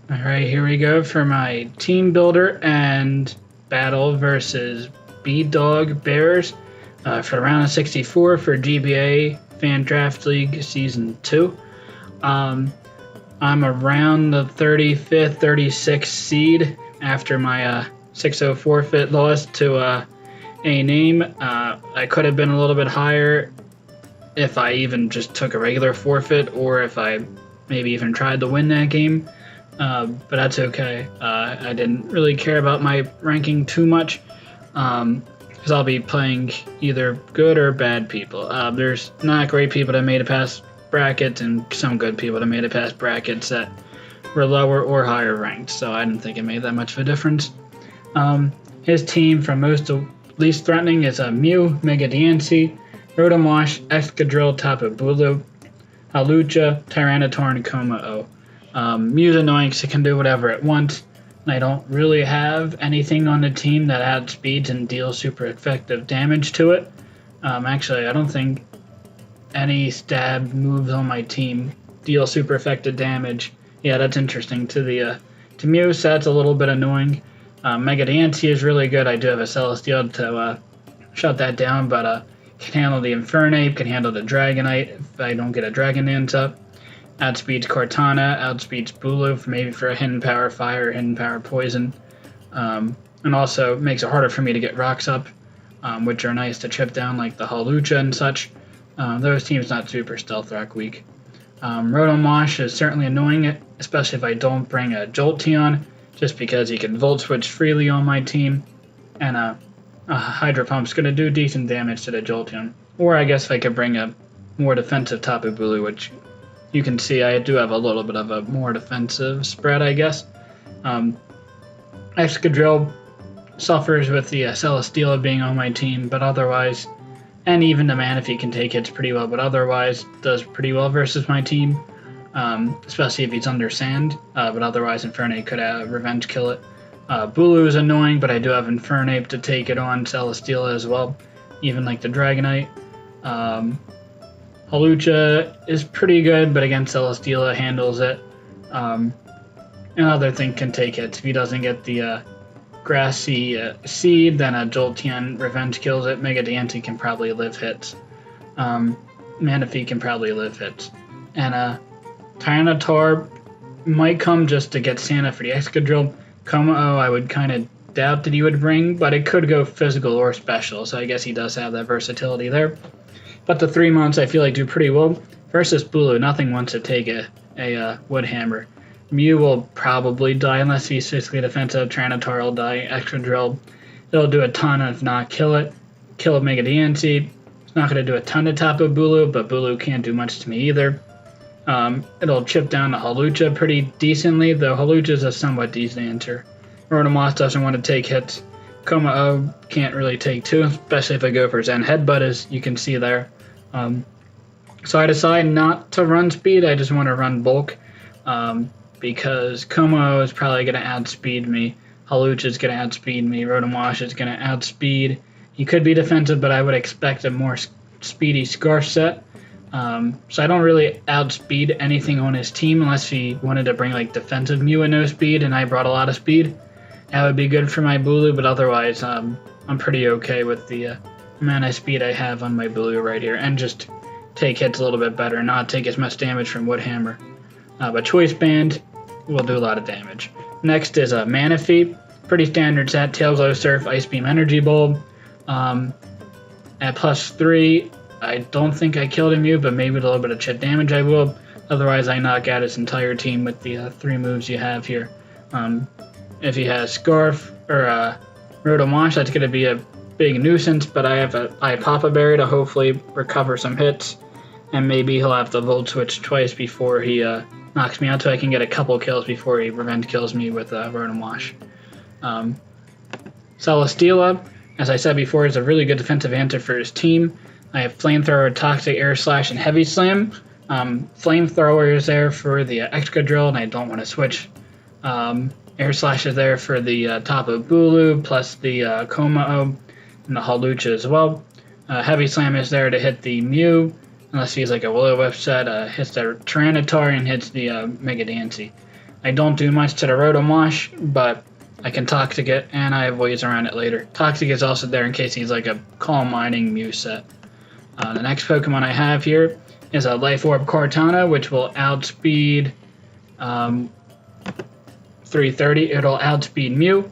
Alright, here we go for my team builder and battle versus Bdog Bears for the round of 64 for GBA Fan Draft League Season 2. I'm around the 35th, 36th seed after my 6-0 forfeit loss to a name. I could have been a little bit higher if I even just took a regular forfeit or if I maybe even tried to win that game. But that's okay. I didn't really care about my ranking too much because I'll be playing either good or bad people. There's not great people that made it past brackets and some good people that made it past brackets that were lower or higher ranked, so I didn't think it made that much of a difference. His team from most to least threatening is Mew, Mega Diancie, Rotomosh, Excadrill, Tapu Bulu, Halucha, Tyranitar, and Kommo-o. Mew's annoying because it can do whatever it wants. I don't really have anything on the team that adds speeds and deals super effective damage to it. Actually, I don't think any stab moves on my team deal super effective damage. Yeah, that's interesting to Mew, so that's a little bit annoying. Mega Diancie is really good. I do have a Celestial to shut that down, but can handle the Infernape, can handle the Dragonite if I don't get a Dragon Dance up. Outspeeds Cortana, outspeeds Bulu maybe for a Hidden Power Fire or Hidden Power Poison. And also makes it harder for me to get rocks up, which are nice to chip down like the Halucha and such. Those teams not super Stealth Rock weak. Rotomosh is certainly annoying, especially if I don't bring a Jolteon, just because he can Volt Switch freely on my team. And a Hydro Pump's going to do decent damage to the Jolteon. Or I guess if I could bring a more defensive Tapu Bulu, which you can see I do have a little bit of a more defensive spread, I guess. Excadrill suffers with the Celesteela being on my team, but otherwise, and even the Manaphy can take hits pretty well, but otherwise does pretty well versus my team, especially if he's under sand, but otherwise Infernape could revenge kill it. Bulu is annoying, but I do have Infernape to take it on Celesteela as well, even like the Dragonite. Halucha is pretty good, but again, Celesteela handles it. Another thing can take hits. If he doesn't get the Grassy Seed, then a Jolteon Revenge kills it. Mega Diancie can probably live hits. Manaphy can probably live hits. And Tyranitar might come just to get Santa for the Excadrill. Kommo-o I would kind of doubt that he would bring, but it could go physical or special, so I guess he does have that versatility there. But the 3 months I feel like do pretty well. Versus Bulu, nothing wants to take a Wood Hammer. Mew will probably die unless he's physically defensive. Tyranitar will die. Excadrill, it'll do a ton if not kill it. Kill Mega Diancie. It's not going to do a ton to Tapu Bulu, but Bulu can't do much to me either. It'll chip down the Halucha pretty decently, though Halucha's a somewhat decent answer. Rotomosh doesn't want to take hits. Kommo-o can't really take two, especially if I go for Zen Headbutt, as you can see there. So I decide not to run speed, I just want to run bulk, because Kommo-o is probably going to outspeed me, Halucha is going to outspeed me, Rotomosh is going to outspeed. He could be defensive, but I would expect a more speedy Scarf set. So I don't really outspeed anything on his team unless he wanted to bring like defensive Mew and no speed, and I brought a lot of speed. That would be good for my Bulu, but otherwise I'm pretty okay with the amount of speed I have on my Bulu right here, and just take hits a little bit better, not take as much damage from Wood Hammer. But Choice Band will do a lot of damage. Next is Manaphy, pretty standard set, Tail Glow Surf, Ice Beam Energy Bulb. At +3, I don't think I killed a Mew, but maybe a little bit of chip damage I will. Otherwise I knock out his entire team with the 3 moves you have here. If he has Scarf or Rotomosh, that's going to be a big nuisance, but I have a Papa Berry to hopefully recover some hits, and maybe he'll have to Volt Switch twice before he knocks me out, so I can get a couple kills before he Revenge kills me with Rotomosh. Celesteela, as I said before, is a really good defensive answer for his team. I have Flamethrower, Toxic, Air Slash, and Heavy Slam. Flamethrower is there for the Excadrill, and I don't want to switch. Air Slash is there for the Tapu Bulu, plus the Kommo-o and the Halucha as well. Heavy Slam is there to hit the Mew, unless he's like a Will-O-Wisp set, hits the Tyranitar and hits the Mega Diancie. I don't do much to the Rotom Wash, but I can Toxic it, and I have ways around it later. Toxic is also there in case he's like a Calm Mining Mew set. The next Pokemon I have here is a Life Orb Cortana, which will outspeed 330. It'll outspeed Mew.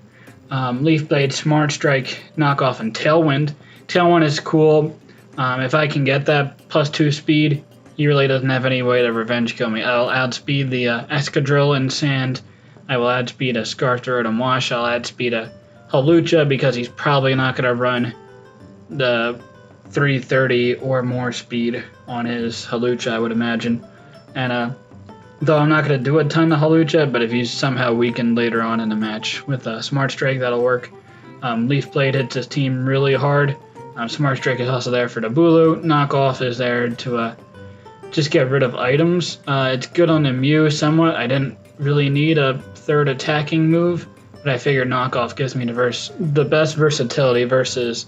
Leaf Blade, Smart Strike, Knockoff, and Tailwind. Tailwind is cool. If I can get that +2 speed, he really doesn't have any way to revenge kill me. I'll outspeed the Excadrill and Sand. I will outspeed a Scarf to Rotom Wash. I'll outspeed a Hawlucha because he's probably not going to run the 330 or more speed on his Hawlucha, I would imagine. And though I'm not going to do a ton to Hawlucha, but if he's somehow weakened later on in the match with a Smart Strike, that'll work. Leaf Blade hits his team really hard. Smart Strike is also there for the Bulu. Knockoff is there to just get rid of items. It's good on the Mew somewhat. I didn't really need a third attacking move, but I figured Knockoff gives me the best versatility versus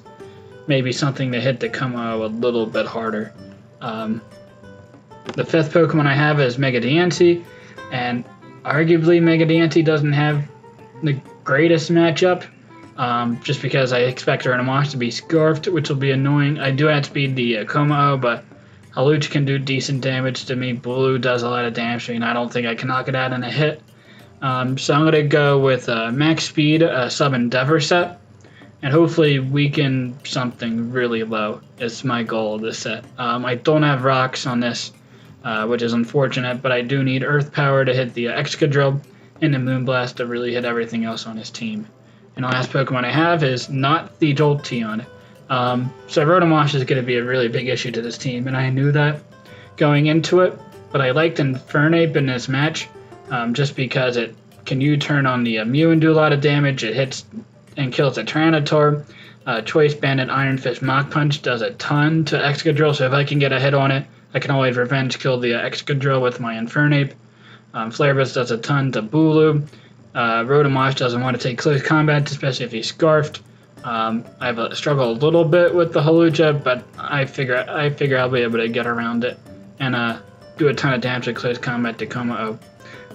maybe something to hit the Como a little bit harder. The fifth Pokemon I have is Mega Diancie, and arguably Mega Diancie doesn't have the greatest matchup, just because I expect Rotom Wash to be Scarfed, which will be annoying. I do outspeed the Como, but Hawlucha can do decent damage to me. Blue does a lot of damage to me, and I don't think I can knock it out in a hit. So I'm going to go with Max Speed, Sub Endeavor set, and hopefully weaken something really low is my goal of this set. I don't have rocks on this, which is unfortunate, but I do need Earth Power to hit the Excadrill and the Moonblast to really hit everything else on his team. And the last Pokemon I have is not the Jolteon. So Rotom Wash is going to be a really big issue to this team, and I knew that going into it, but I liked Infernape in this match just because it can U-turn on the Mew and do a lot of damage. It hits and kills a Tyranitar. Choice Banded Iron Fist Mach Punch does a ton to Excadrill, so if I can get a hit on it, I can always revenge kill the Excadrill with my Infernape. Flare Blitz does a ton to Bulu. Rotom Wash doesn't want to take close combat, especially if he's Scarfed. I've struggled a little bit with the Hawlucha, but I figure I'll be able to get around it and do a ton of damage at close combat to Como.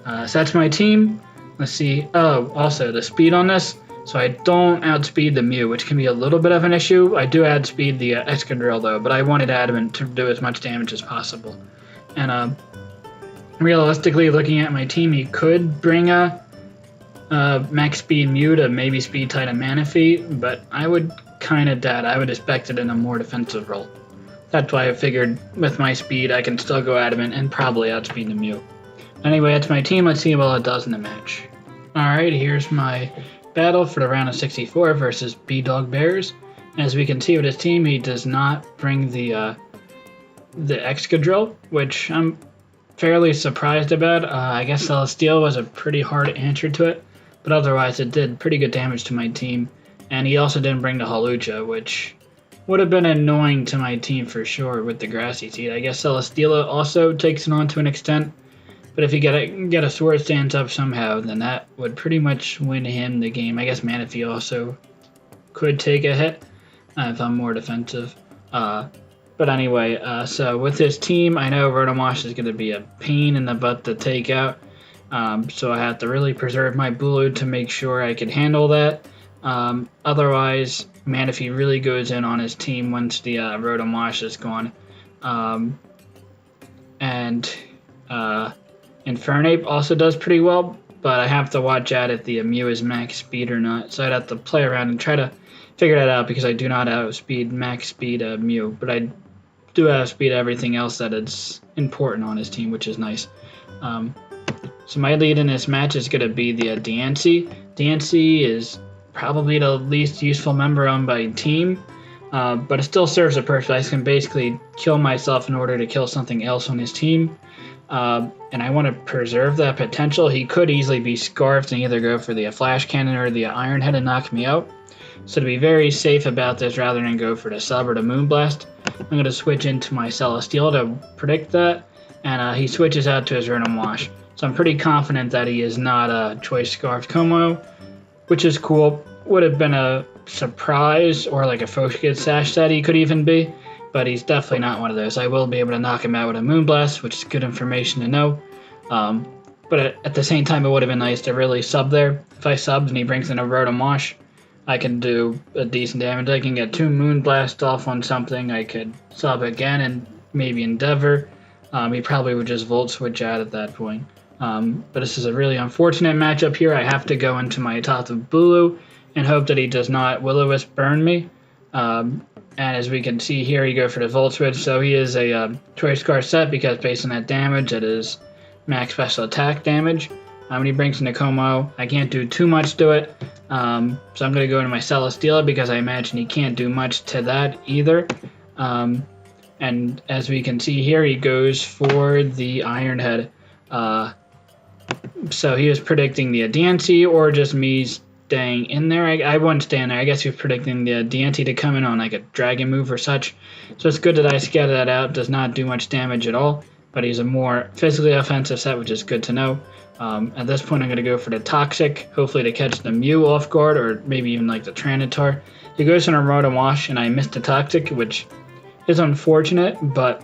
So that's my team. Let's see. Oh, also the speed on this. So I don't outspeed the Mew, which can be a little bit of an issue. I do outspeed the Excadrill though, but I wanted Adamant to do as much damage as possible. And realistically, looking at my team, he could bring a max speed Mew to maybe speed Titan Manaphy, but I would kind of doubt. I would expect it in a more defensive role. That's why I figured with my speed I can still go Adamant and probably outspeed the Mew. Anyway, that's my team. Let's see how well it does in the match. Alright, here's my battle for the round of 64 versus Bdog Bears. As we can see with his team, he does not bring the Excadrill, which I'm fairly surprised about. I guess Celesteal was a pretty hard answer to it, but otherwise it did pretty good damage to my team. And he also didn't bring the Hawlucha, which would have been annoying to my team for sure with the Grassy Seed. I guess Celesteela also takes it on to an extent, but if you get a Sword Stance up somehow, then that would pretty much win him the game. I guess Manaphy also could take a hit if I'm more defensive. But anyway, so with his team, I know Rotom Wash is going to be a pain in the butt to take out. So I have to really preserve my Bulu to make sure I can handle that. Otherwise, Manaphy really goes in on his team once the Rotom Wash is gone. Infernape also does pretty well, but I have to watch out if the Mew is max speed or not. So I'd have to play around and try to figure that out because I do not outspeed max speed Mew, but I do outspeed everything else that is important on his team, which is nice. So my lead in this match is going to be the Diancie. Diancie is probably the least useful member on my team, but it still serves a purpose. I can basically kill myself in order to kill something else on his team. And I want to preserve that potential. He could easily be Scarfed and either go for the Flash Cannon or the Iron Head and knock me out. So to be very safe about this, rather than go for the Sub or the Moonblast, I'm going to switch into my Celesteal to predict that, and he switches out to his Rotom Wash. So I'm pretty confident that he is not a Choice Scarfed Como, which is cool. Would have been a surprise or like a Focus Sash that he could even be, but he's definitely not one of those. I will be able to knock him out with a Moonblast, which is good information to know. But at the same time, it would have been nice to really sub there. If I subbed and he brings in a Rotomosh, I can do a decent damage. I can get 2 Moonblast off on something. I could sub again and maybe Endeavor. He probably would just Volt Switch out at that point. But this is a really unfortunate matchup here. I have to go into my top of Bulu and hope that he does not Will-O-Wisp burn me. And as we can see here, he go for the Volt Switch. So he is a Choice Scar set because based on that damage, it is max special attack damage. When he brings in a Como, I can't do too much to it. So I'm going to go into my Celesteela because I imagine he can't do much to that either. And as we can see here, he goes for the Iron Head. So he was predicting the DNC or just me staying in there. I wouldn't stay in there. I guess he was predicting the DNC to come in on like a dragon move or such. So it's good that I scattered that out. Does not do much damage at all. But he's a more physically offensive set, which is good to know. At this point, I'm going to go for the Toxic, hopefully to catch the Mew off guard, or maybe even like the Tranitar. He goes in a Rotowash, and I missed the Toxic, which is unfortunate, but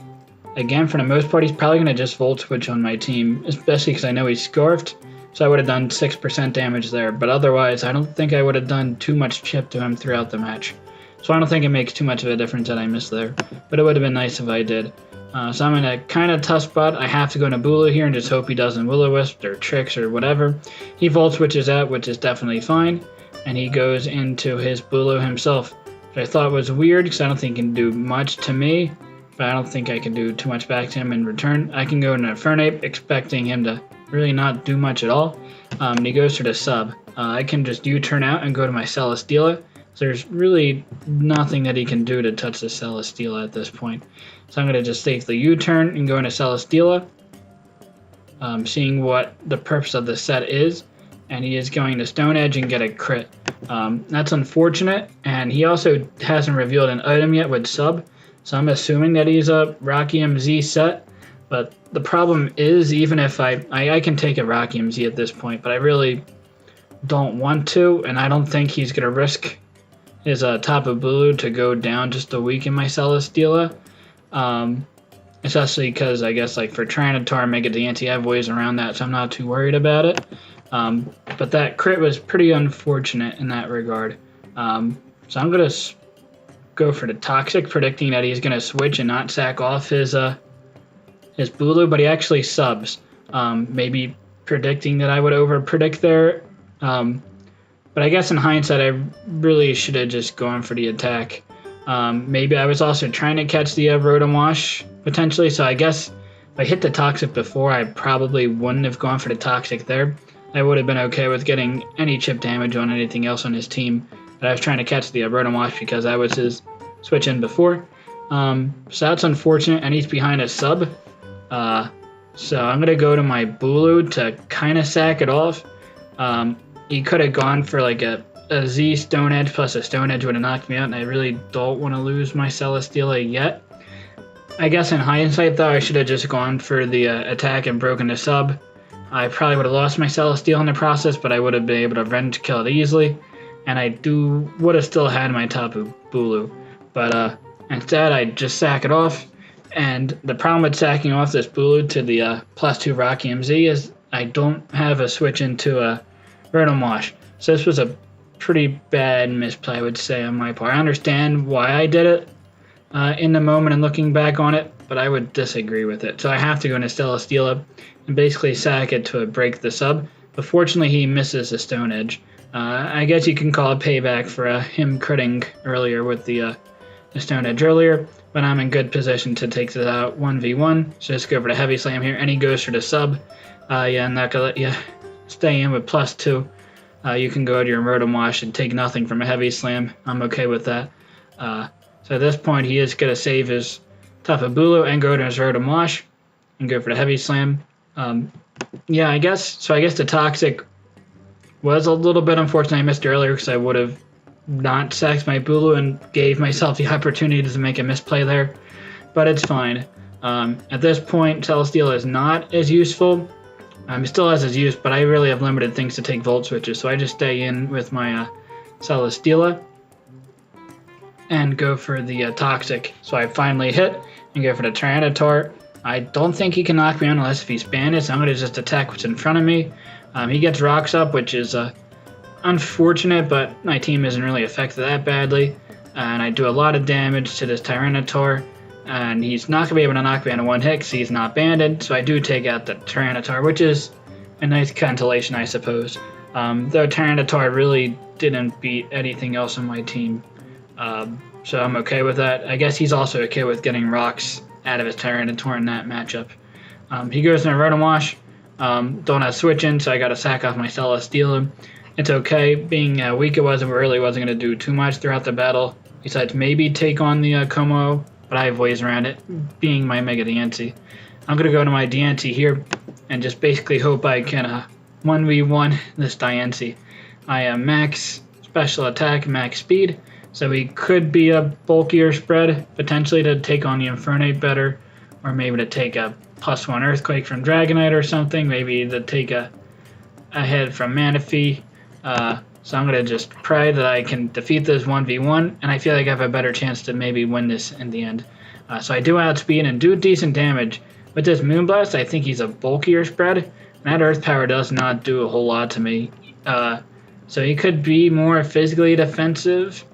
again, for the most part, he's probably going to just Volt Switch on my team, especially because I know he's Scarfed, so I would have done 6% damage there, but otherwise, I don't think I would have done too much chip to him throughout the match. So I don't think it makes too much of a difference that I missed there, but it would have been nice if I did. So I'm in a kind of tough spot. I have to go into Bulu here and just hope he doesn't Will-O-Wisp or Tricks or whatever. He Volt Switches out, which is definitely fine, and he goes into his Bulu himself, which I thought was weird because I don't think he can do much to me, but I don't think I can do too much back to him in return. I can go into Fernape expecting him to really not do much at all, and he goes for the sub. I can just U-turn out and go to my Celesteela. So there's really nothing that he can do to touch the Celesteela at this point. So I'm going to just safely U-turn and go into Celesteela, seeing what the purpose of the set is. And he is going to Stone Edge and get a crit. That's unfortunate. And he also hasn't revealed an item yet with sub. So I'm assuming that he's a Rocky MZ set. But the problem is, even if I can take a Rocky MZ at this point, but I really don't want to. And I don't think he's going to risk his Tapu Bulu to go down just a week in my Celesteela. Especially because I guess like for Tranitar, Mega DNT, I have ways around that, so I'm not too worried about it. But that crit was pretty unfortunate in that regard. So I'm going to go for the Toxic, predicting that he's going to switch and not sack off his Bulu, but he actually subs. Maybe predicting that I would over-predict there. But I guess in hindsight, I really should have just gone for the attack. Maybe I was also trying to catch the Rotowash, potentially, so I guess if I hit the Toxic before, I probably wouldn't have gone for the Toxic there. I would have been okay with getting any chip damage on anything else on his team, but I was trying to catch the Rotowash because that was his switch in before. So that's unfortunate, and he's behind a sub. So I'm going to go to my Bulu to kind of sack it off. He could have gone for like a Z Stone Edge plus a Stone Edge would have knocked me out, and I really don't want to lose my Celesteela yet. I guess in hindsight, though, I should have just gone for the attack and broken the sub. I probably would have lost my Celesteela in the process, but I would have been able to revenge kill it easily, and I would have still had my Tapu Bulu. But instead, I just sack it off, and the problem with sacking off this Bulu to the +2 Rocky MZ is I don't have a switch into a Rotomosh. So this was a pretty bad misplay, I would say, on my part. I understand why I did it in the moment and looking back on it, but I would disagree with it. So I have to go into Celesteela and basically sack it to break the sub. But fortunately, he misses the Stone Edge. I guess you can call it payback for him critting earlier with the Stone Edge earlier, but I'm in good position to take this out 1v1. So just go for the Heavy Slam here, and he goes for the sub. Yeah, I'm not going to let you stay in with +2. You can go to your Rotomosh and take nothing from a Heavy Slam. I'm okay with that. So at this point, he is going to save his Tapu Bulu and go to his Rotomosh and go for the Heavy Slam. Yeah, I guess the Toxic was a little bit unfortunate. I missed earlier because I would have not sacked my Bulu and gave myself the opportunity to make a misplay there. But it's fine. At this point, Celesteela is not as useful. It still has its use, but I really have limited things to take Volt Switches, so I just stay in with my Celesteela and go for the Toxic. So I finally hit and go for the Tranitar. I don't think he can knock me out unless if he's banded, so I'm going to just attack what's in front of me. He gets rocks up, which is unfortunate, but my team isn't really affected that badly. And I do a lot of damage to this Tyranitar, and he's not going to be able to knock me out in one hit because he's not banded, so I do take out the Tyranitar, which is a nice consolation, I suppose. Though Tyranitar really didn't beat anything else on my team, so I'm okay with that. I guess he's also okay with getting rocks out of his Tyranitar in that matchup. He goes in a Rotom Wash. Don't have switch in, so I got to sack off my Celesteela. It's okay. Being weak it was, it really wasn't going to do too much throughout the battle, besides maybe take on the Como, but I have ways around it, being my Mega Diancie. I'm going to go to my Diancie here and just basically hope I can 1v1 this Diancie. I am max special attack, max speed, so he could be a bulkier spread, potentially to take on the Infernape better, or maybe to take a +1 Earthquake from Dragonite or something, maybe to take a hit from Manaphy. So I'm going to just pray that I can defeat this 1v1, and I feel like I have a better chance to maybe win this in the end. So I do outspeed and do decent damage. With this Moonblast, I think he's a bulkier spread, and that Earth Power does not do a whole lot to me. So he could be more physically defensive,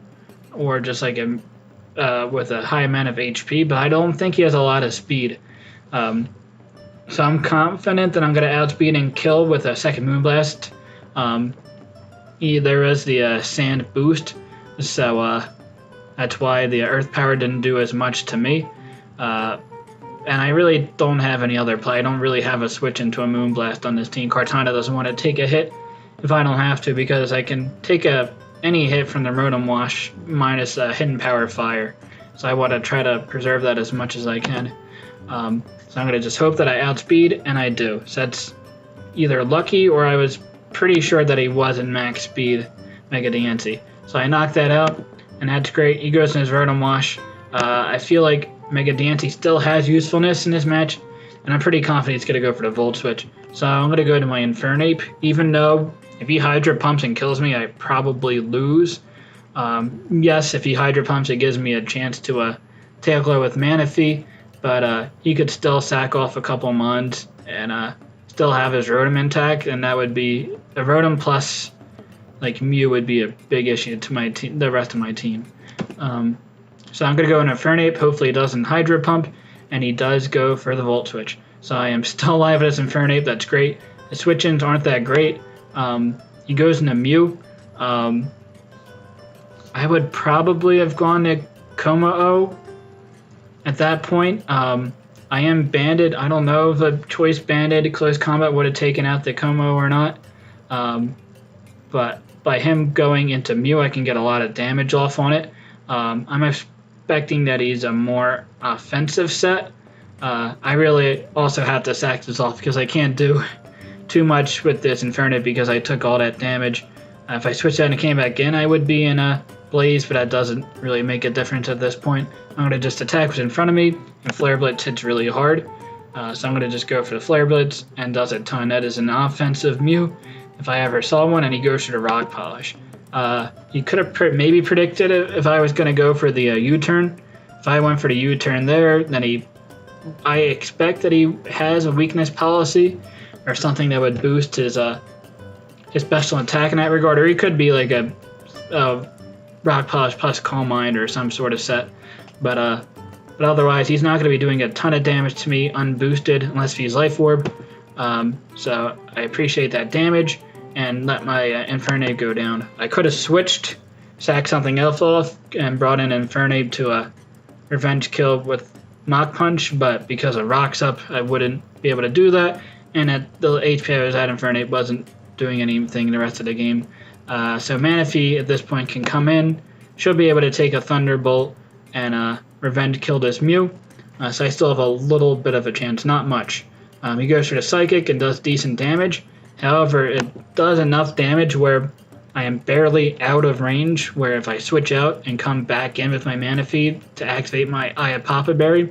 or just like with a high amount of HP, but I don't think he has a lot of speed. So I'm confident that I'm going to outspeed and kill with a second Moonblast. There is the Sand boost, so that's why the Earth Power didn't do as much to me. And I really don't have any other play. I don't really have a switch into a Moonblast on this team. Kartana doesn't want to take a hit if I don't have to, because I can take any hit from the Rotom Wash minus Hidden Power Fire. So I want to try to preserve that as much as I can. So I'm going to just hope that I outspeed, and I do. So that's either lucky, or I was pretty sure that he wasn't max speed Mega Diancie. So I knocked that out, and that's great. He goes in his Rotom Wash. I feel like Mega Diancie still has usefulness in this match, and I'm pretty confident he's going to go for the Volt Switch. So I'm going to go to my Infernape, even though if he Hydro Pumps and kills me, I probably lose. Yes, if he Hydro Pumps, it gives me a chance to tackle with Manaphy, but he could still sack off a couple Mons and still have his Rotom intact, and that would be a Rotom plus like Mew would be a big issue to my team, the rest of my team. So I'm going to go into Infernape. Hopefully he doesn't Hydro Pump, and he does go for the Volt Switch. So I am still alive as Infernape. That's great. The switch-ins aren't that great. He goes into Mew. I would probably have gone to Como at that point. I am banded. I don't know if a choice banded close combat would have taken out the Como or not. But by him going into Mew, I can get a lot of damage off on it. I'm expecting that he's a more offensive set. I really also have to sack this off because I can't do too much with this Infernape because I took all that damage. If I switched out and came back in, I would be in a Blaze, but that doesn't really make a difference at this point. I'm going to just attack what's in front of me, and Flare Blitz hits really hard. So I'm going to just go for the Flare Blitz, and does a ton. That is an offensive Mew, if I ever saw one, and he goes for the Rock Polish. He could have maybe predicted it if I was going to go for the U-turn. If I went for the U-turn there, then I expect that he has a weakness policy or something that would boost his special attack in that regard, or he could be like a Rock Polish plus Calm Mind or some sort of set. But otherwise, he's not going to be doing a ton of damage to me unboosted unless he's Life Orb. So I appreciate that damage and let my Infernape go down. I could have switched, sacked something else off, and brought in Infernape to a revenge kill with Mach Punch, but because of Rocks Up, I wouldn't be able to do that, and the HP I was at Infernape wasn't doing anything the rest of the game. So Manaphy at this point can come in, should be able to take a Thunderbolt and revenge kill this Mew. So I still have a little bit of a chance, not much. He goes for the Psychic and does decent damage. However, it does enough damage where I am barely out of range, where if I switch out and come back in with my Manaphy to activate my Aya Papa Berry,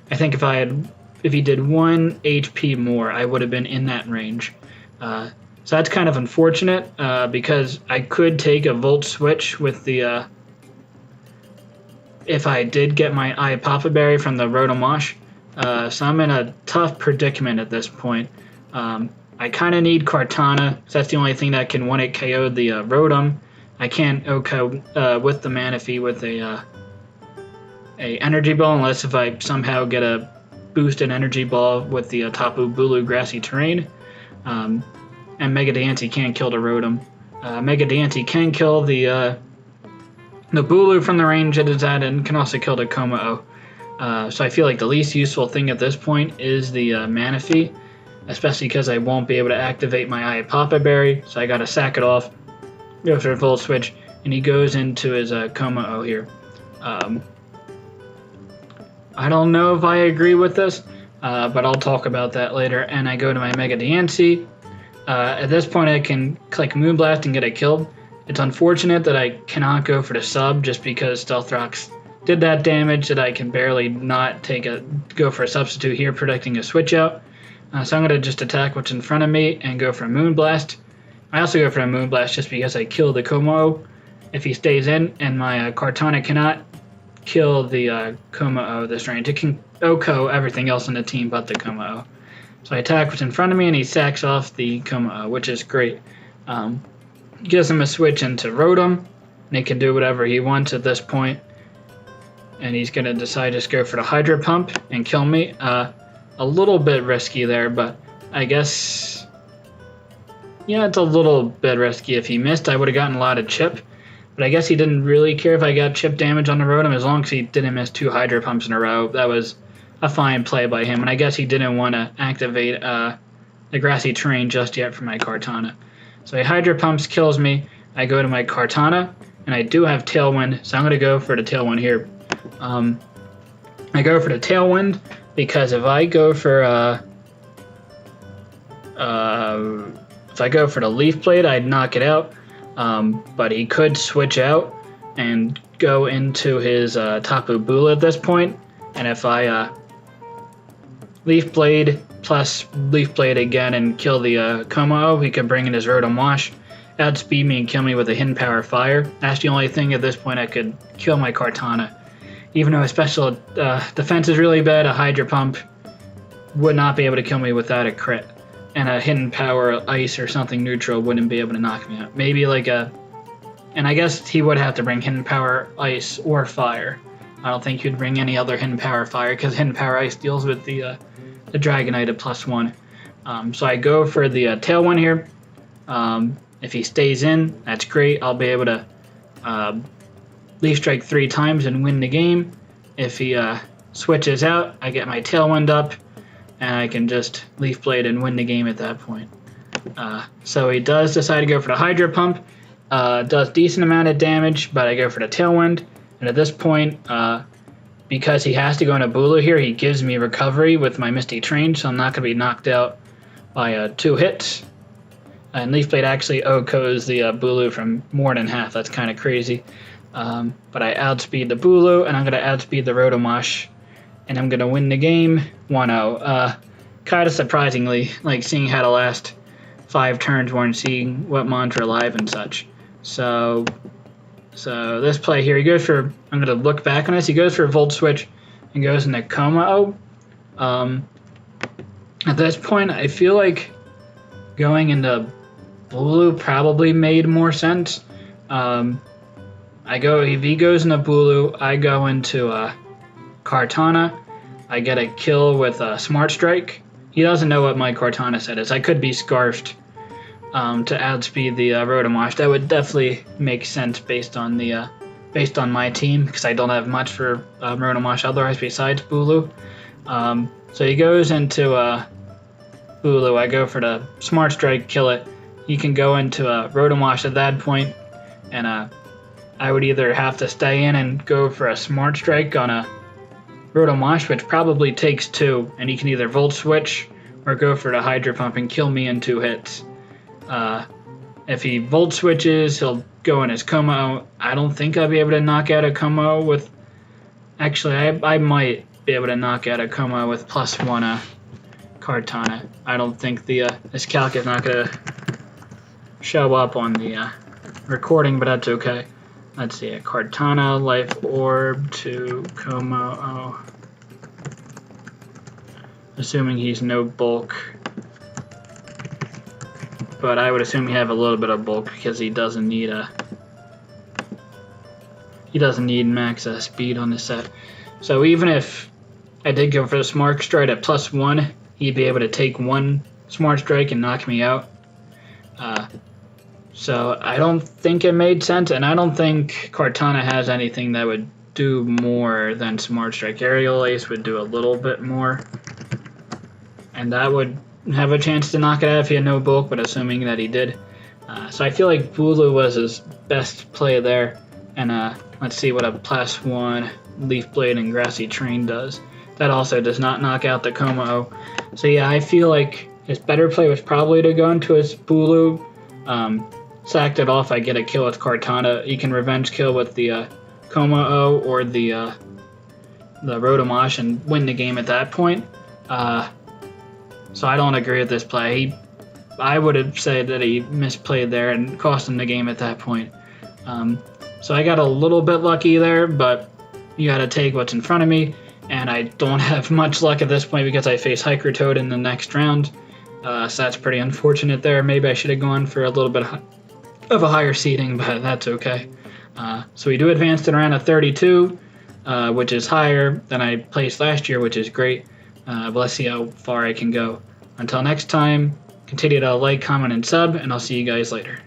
I think if he did 1 HP more, I would have been in that range. So that's kind of unfortunate, because I could take a Volt Switch with the if I did get my Aya Papa Berry from the Rotom Wash, So I'm in a tough predicament at this point. I kind of need Kartana, because that's the only thing that can 1-hit KO the Rotom. I can't OHKO with the Manaphy with a Energy Ball, unless if I somehow get a boosted Energy Ball with the Tapu Bulu Grassy Terrain. And Mega Diancie can't kill the Rotom. Mega Diancie can kill the Bulu from the range it is at, and can also kill the Kommo-o. So I feel like the least useful thing at this point is the Manaphy, especially because I won't be able to activate my Papa Berry, so I gotta sack it off, go for a Volt Switch, and he goes into his Kommo-o here. I don't know if I agree with this, but I'll talk about that later, and I go to my Mega Diancie. At this point I can click Moonblast and get it killed. It's unfortunate that I cannot go for the sub just because Stealth Rocks did that damage that I can barely not go for a substitute here, predicting a switch out. So I'm going to just attack what's in front of me and go for a Moonblast. I also go for a Moonblast just because I kill the Kommo-o if he stays in, and my Kartana cannot kill the Kommo-o this range. It can OHKO everything else in the team but the Kommo-o. So I attack what's in front of me and he sacks off the Kommo-o, which is great. Gives him a switch into Rotom, and he can do whatever he wants at this point. And he's going to decide to just go for the Hydro Pump and kill me. A little bit risky there, but I guess... yeah, it's a little bit risky. If he missed, I would have gotten a lot of chip. But I guess he didn't really care if I got chip damage on the Rotom, as long as he didn't miss 2 Hydro Pumps in a row. That was a fine play by him, and I guess he didn't want to activate the Grassy Terrain just yet for my Kartana. So he Hydro Pumps, kills me. I go to my Kartana, and I do have Tailwind, so I'm going to go for the Tailwind here. I go for the Tailwind because if I go for the Leaf Blade, I'd knock it out. But he could switch out and go into his Tapu Bulu at this point. And if I Leaf Blade plus Leaf Blade again and kill the Kommo-o, he could bring in his Rotom Wash, outspeed me and kill me with a Hidden Power Fire. That's the only thing at this point I could kill my Kartana. Even though his special defense is really bad, a Hydro Pump would not be able to kill me without a crit. And a Hidden Power Ice or something neutral wouldn't be able to knock me out. Maybe like a... and I guess he would have to bring Hidden Power Ice or Fire. I don't think he'd bring any other Hidden Power Fire, because Hidden Power Ice deals with the Dragonite at +1. So I go for the Tailwind here. If he stays in, that's great. I'll be able to Leaf Strike 3 times and win the game. If he switches out, I get my Tailwind up, and I can just Leaf Blade and win the game at that point. So he does decide to go for the Hydro Pump. Does decent amount of damage, but I go for the Tailwind. And at this point, because he has to go into Bulu here, he gives me recovery with my Misty Terrain, so I'm not going to be knocked out by 2 hits. And Leaf Blade actually OHKOs the Bulu from more than half. That's kind of crazy. But I outspeed the Bulu, and I'm going to outspeed the Rotom Wash, and I'm going to win the game 1-0. Kind of surprisingly, like seeing how the last 5 turns were and seeing what Mantra live and such. So this play here, he goes for, I'm going to look back on this, he goes for a Volt Switch and goes into Kommo-o. At this point, I feel like going into Bulu probably made more sense. If he goes into Bulu, I go into Kartana. I get a kill with a Smart Strike. He doesn't know what my Kartana set is. I could be Scarfed to outspeed the Rotom Wash. That would definitely make sense based on my team, because I don't have much for Rotom Wash otherwise besides Bulu. So he goes into Bulu. I go for the Smart Strike, kill it. He can go into Rotom Wash at that point, and I would either have to stay in and go for a Smart Strike on a Rotom Wash, which probably takes 2, and he can either Volt Switch or go for the Hydro Pump and kill me in 2 hits. If he Volt Switches, he'll go in his Kommo-o. I don't think I'll be able to knock out a Kommo-o with... Actually, I might be able to knock out a Kommo-o with +1 Kartana. I don't think this calc is not going to show up on the recording, but that's okay. Let's see, a Kartana, Life Orb to Kommo-o. assuming he's no bulk. But I would assume he have a little bit of bulk because he doesn't need max speed on this set. So even if I did go for the smart strike at +1, he'd be able to take one smart strike and knock me out. So I don't think it made sense, and I don't think Cortana has anything that would do more than smart strike. Aerial Ace would do a little bit more, and that would have a chance to knock it out if he had no bulk, but assuming that he did. So I feel like Bulu was his best play there. And let's see what a +1 Leaf Blade and Grassy Train does. That also does not knock out the Como-O. So yeah, I feel like his better play was probably to go into his Bulu. Sacked it off, I get a kill with Cortana. You can revenge kill with the Como-O or the Rotomosh and win the game at that point. So I don't agree with this play. I would have said that he misplayed there and cost him the game at that point. So I got a little bit lucky there, but you got to take what's in front of me. And I don't have much luck at this point because I face Hiker Toad in the next round. So that's pretty unfortunate there. Maybe I should have gone for a little bit of a higher seeding, but that's okay. So we do advance to the round of 32, which is higher than I placed last year, which is great. But let's see how far I can go. Until next time, continue to like, comment, and sub, and I'll see you guys later.